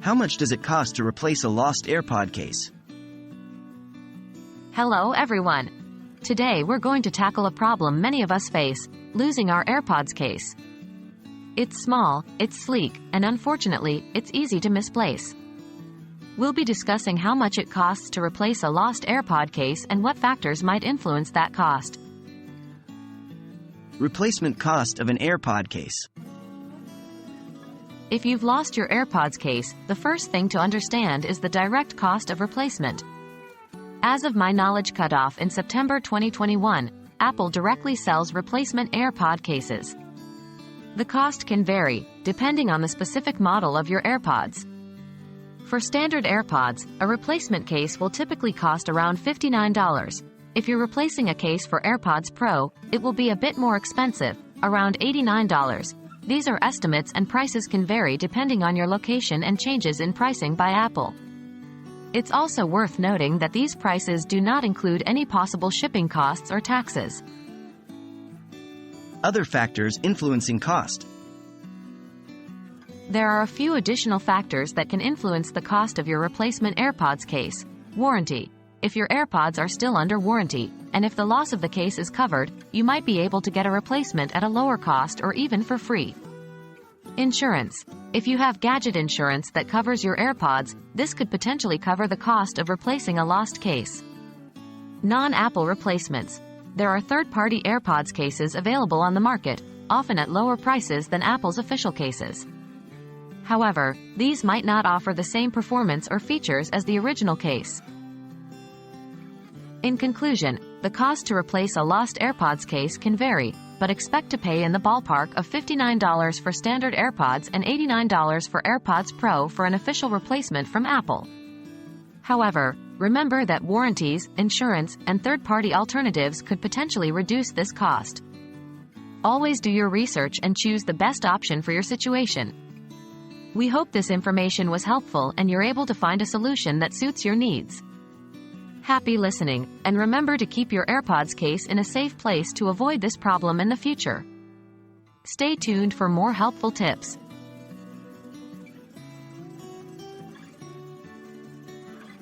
How much does it cost to replace a lost AirPod case? Hello everyone. Today we're going to tackle a problem many of us face, losing our AirPods case. It's small, it's sleek, and unfortunately, it's easy to misplace. We'll be discussing how much it costs to replace a lost AirPod case and what factors might influence that cost. Replacement cost of an AirPod case. If you've lost your AirPods case, the first thing to understand is the direct cost of replacement. As of my knowledge cutoff in September 2021, Apple directly sells replacement AirPod cases. The cost can vary, depending on the specific model of your AirPods. For standard AirPods, a replacement case will typically cost around $59. If you're replacing a case for AirPods Pro, it will be a bit more expensive, around $89. These are estimates and prices can vary depending on your location and changes in pricing by Apple. It's also worth noting that these prices do not include any possible shipping costs or taxes. Other factors influencing cost. There are a few additional factors that can influence the cost of your replacement AirPods case. Warranty. If your AirPods are still under warranty, and if the loss of the case is covered, you might be able to get a replacement at a lower cost or even for free. Insurance. If you have gadget insurance that covers your AirPods, this could potentially cover the cost of replacing a lost case. Non-Apple replacements. There are third-party AirPods cases available on the market, often at lower prices than Apple's official cases. However, these might not offer the same performance or features as the original case. In conclusion, the cost to replace a lost AirPods case can vary, but expect to pay in the ballpark of $59 for standard AirPods and $89 for AirPods Pro for an official replacement from Apple. However, remember that warranties, insurance, and third-party alternatives could potentially reduce this cost. Always do your research and choose the best option for your situation. We hope this information was helpful and you're able to find a solution that suits your needs. Happy listening, and remember to keep your AirPods case in a safe place to avoid this problem in the future. Stay tuned for more helpful tips.